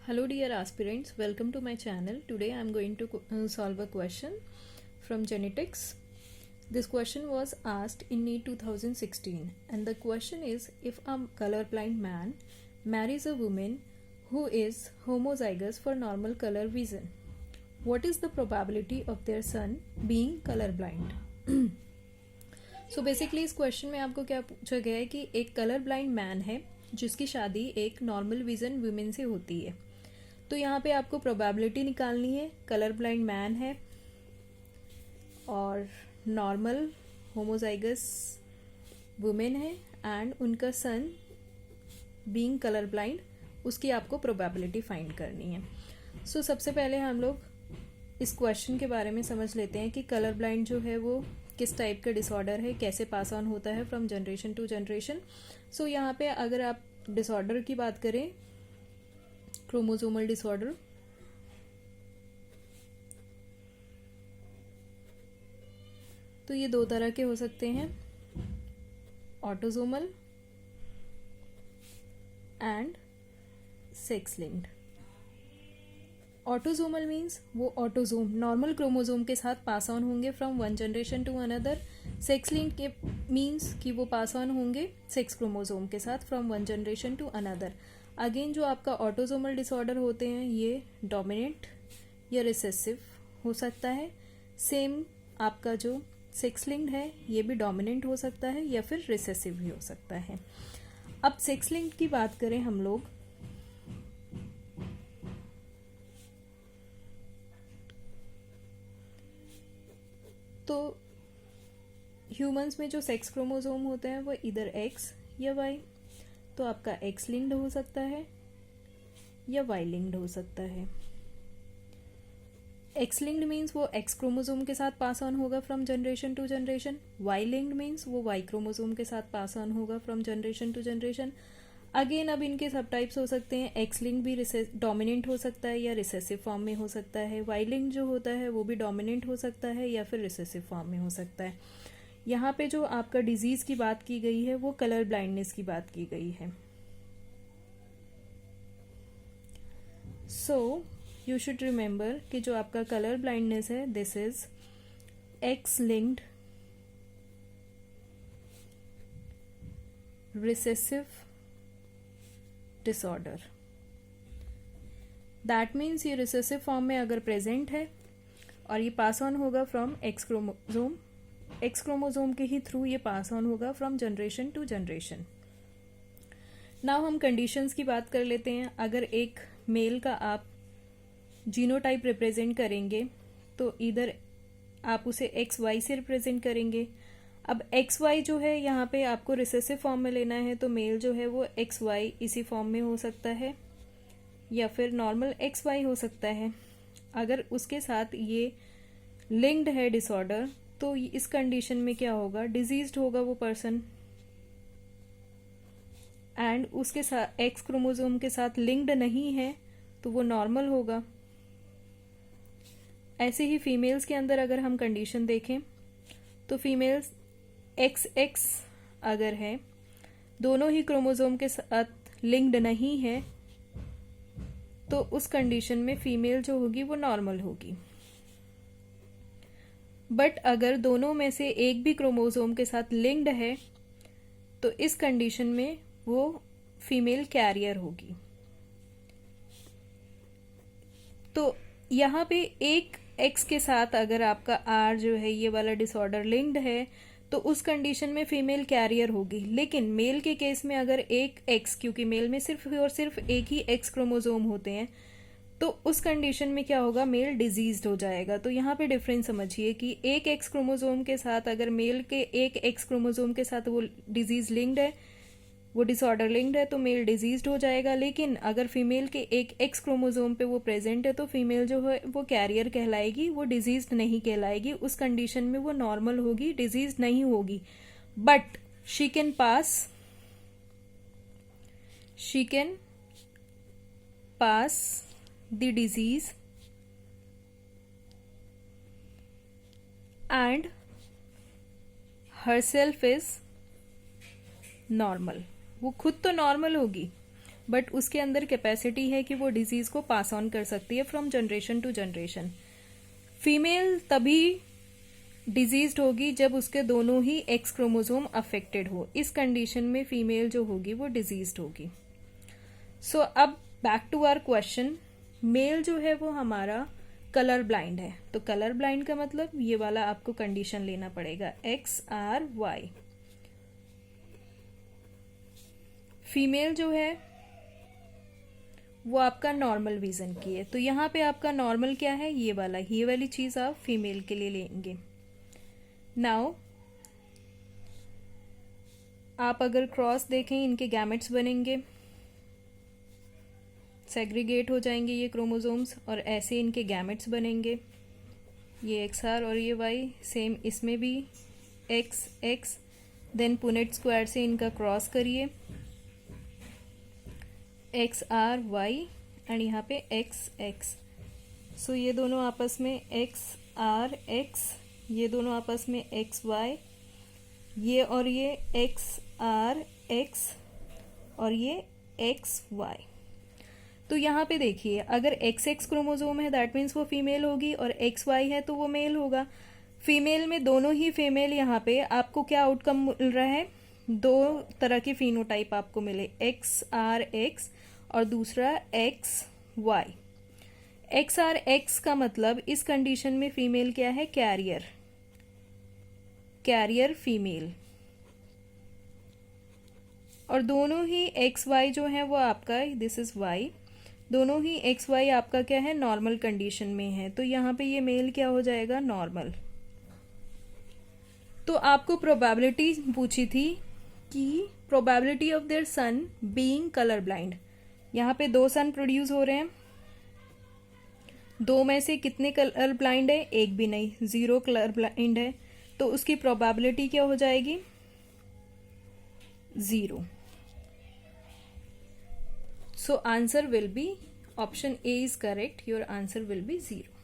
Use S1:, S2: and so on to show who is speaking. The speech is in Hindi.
S1: Hello dear aspirants, welcome to my channel. Today I am going to solve a question from genetics. This question was asked in NEET 2016 and the question is, if a colorblind man marries a woman who is homozygous for normal color vision, what is the probability of their son being colorblind? So basically इस क्वेश्चन में आपको क्या पूछा गया है कि एक कलर ब्लाइंड मैन है जिसकी शादी एक नॉर्मल विजन वुमेन से होती है। तो यहाँ पे आपको प्रोबेबिलिटी निकालनी है। कलर ब्लाइंड मैन है और नॉर्मल होमोजाइगस वुमेन है एंड उनका सन बीइंग कलर ब्लाइंड, उसकी आपको प्रोबेबिलिटी फाइंड करनी है। सो सबसे पहले हम लोग इस क्वेश्चन के बारे में समझ लेते हैं कि कलर ब्लाइंड जो है वो किस टाइप का डिसऑर्डर है, कैसे पास ऑन होता है फ्रॉम जनरेशन टू जनरेशन। सो यहाँ पे अगर आप डिसऑर्डर की बात करें, क्रोमोसोमल डिसऑर्डर, तो ये दो तरह के हो सकते हैं, autosomal and sex linked. Autosomal means वो ऑटोसोम नॉर्मल क्रोमोसोम के साथ पास ऑन होंगे from one generation to another. Sex linked के मीन्स कि वो पास ऑन होंगे सेक्स क्रोमोसोम के साथ from one generation to another. Again जो आपका ऑटोसोमल डिसऑर्डर होते हैं ये डोमिनेंट या रिसेसिव हो सकता है। सेम आपका जो सेक्स लिंक्ड है ये भी डोमिनेंट हो सकता है या फिर रिसेसिव भी हो सकता है। अब सेक्स लिंक्ड की बात करें हम लोग, तो ह्यूमंस में जो सेक्स क्रोमोसोम होते हैं वो इधर एक्स या वाई, तो आपका एक्स लिंक्ड हो सकता है या वाई लिंक्ड हो सकता है। एक्स लिंक्ड मीन्स वो एक्स क्रोमोसोम के साथ पास ऑन होगा from generation to generation. Y linked means वो वाई क्रोमोसोम के साथ पास ऑन होगा from generation to generation. Again अब इनके सब टाइप्स हो सकते हैं। एक्स लिंक भी डोमिनेंट हो सकता है या रिसेसिव फॉर्म में हो सकता है। वाई लिंक जो होता है वो भी डोमिनेंट हो सकता है या फिर रिसेसिव फॉर्म में हो सकता है। यहाँ पे जो आपका डिजीज की बात की गई है वो कलर ब्लाइंडनेस की बात की गई है। सो यू शुड रिमेंबर कि जो आपका कलर ब्लाइंडनेस है this is X linked recessive disorder. That means ये रिसेसिव फॉर्म में अगर प्रेजेंट है और ये पास ऑन होगा फ्रॉम एक्स क्रोमोसोम के ही थ्रू ये पास ऑन होगा from generation to generation. Now हम कंडीशंस की बात कर लेते हैं। अगर एक मेल का आप जीनोटाइप रिप्रेजेंट करेंगे तो इधर आप उसे एक्स वाई से रिप्रेजेंट करेंगे। अब एक्स वाई जो है यहाँ पे आपको रिसेसिव फॉर्म में लेना है, तो मेल जो है वो एक्स वाई इसी फॉर्म में हो सकता है या फिर नॉर्मल एक्स वाई हो सकता है। अगर उसके साथ ये लिंक्ड है डिसऑर्डर तो इस कंडीशन में क्या होगा, डिजीज्ड होगा वो पर्सन एंड उसके साथ एक्स क्रोमोसोम के साथ लिंक्ड नहीं है तो वो नॉर्मल होगा। ऐसे ही फीमेल्स के अंदर अगर हम कंडीशन देखें तो फीमेल्स एक्स एक्स अगर है, दोनों ही क्रोमोसोम के साथ लिंक्ड नहीं है, तो उस कंडीशन में फीमेल जो होगी वो नॉर्मल होगी। बट अगर दोनों में से एक भी क्रोमोसोम के साथ लिंक्ड है तो इस कंडीशन में वो फीमेल कैरियर होगी। तो यहाँ पे एक एक्स के साथ अगर आपका आर जो है ये वाला डिसऑर्डर लिंक्ड है तो उस कंडीशन में फीमेल कैरियर होगी। लेकिन मेल के केस में अगर एक एक्स, क्योंकि मेल में सिर्फ और सिर्फ एक ही एक्स क्रोमोसोम होते हैं, तो उस कंडीशन में क्या होगा, मेल डिजीज्ड हो जाएगा। तो यहाँ पे डिफरेंस समझिए कि एक एक्स क्रोमोसोम के साथ अगर मेल के एक एक्स क्रोमोसोम के साथ वो डिजीज लिंक्ड है, वो डिसऑर्डर लिंक्ड है, तो मेल डिजीज्ड हो जाएगा। लेकिन अगर फीमेल के एक एक्स क्रोमोसोम पे वो प्रेजेंट है तो फीमेल जो है वो कैरियर कहलाएगी, वो डिजीज्ड नहीं कहलाएगी। उस कंडीशन में वो नॉर्मल होगी, डिजीज्ड नहीं होगी। But she can pass the disease and herself is normal। वो खुद तो नॉर्मल होगी बट उसके अंदर कैपेसिटी है कि वो डिजीज को पास ऑन कर सकती है from generation to generation. Female तभी डिजीज्ड होगी जब उसके दोनों ही एक्स क्रोमोसोम अफेक्टेड हो। इस कंडीशन में फीमेल जो होगी वो डिजीज्ड होगी। सो अब back to our question, male जो है वो हमारा कलर ब्लाइंड है, तो कलर ब्लाइंड का मतलब ये वाला आपको कंडीशन लेना पड़ेगा XRY। फीमेल जो है वो आपका नॉर्मल विजन की है, तो यहाँ पे आपका नॉर्मल क्या है, ये वाली चीज आप फीमेल के लिए लेंगे। नाउ आप अगर क्रॉस देखें, इनके गैमेट्स बनेंगे, सेग्रीगेट हो जाएंगे ये क्रोमोसोम्स और ऐसे इनके गैमेट्स बनेंगे, ये XR और ये Y। सेम इसमें भी XX, देन पुनेट स्क्वायर से इनका क्रॉस करिए, XRY एंड यहाँ पे XX। सो ये दोनों आपस में XRX, ये दोनों आपस में XY, ये और ये XRX और ये XY। तो यहाँ पे देखिए, अगर XX क्रोमोसोम है दैट मीन्स वो फीमेल होगी और XY है तो वो मेल होगा। फीमेल में दोनों ही फीमेल, यहाँ पे आपको क्या आउटकम मिल रहा है, दो तरह के फिनोटाइप आपको मिले, XRX और दूसरा XY। XRX का मतलब इस कंडीशन में फीमेल क्या है, कैरियर फीमेल, और दोनों ही XY जो है वो आपका, दिस इज Y, दोनों ही XY आपका क्या है, नॉर्मल कंडीशन में है, तो यहाँ पे ये मेल क्या हो जाएगा, नॉर्मल। तो आपको प्रोबेबिलिटी पूछी थी कि probability of their son being colour blind. यहाँ पे 2 सन प्रोड्यूस हो रहे हैं, 2 में से कितने कलर ब्लाइंड है, एक भी नहीं, 0 कलर ब्लाइंड है, तो उसकी प्रोबेबिलिटी क्या हो जाएगी, 0। So answer will be, option A is correct, your answer will be 0.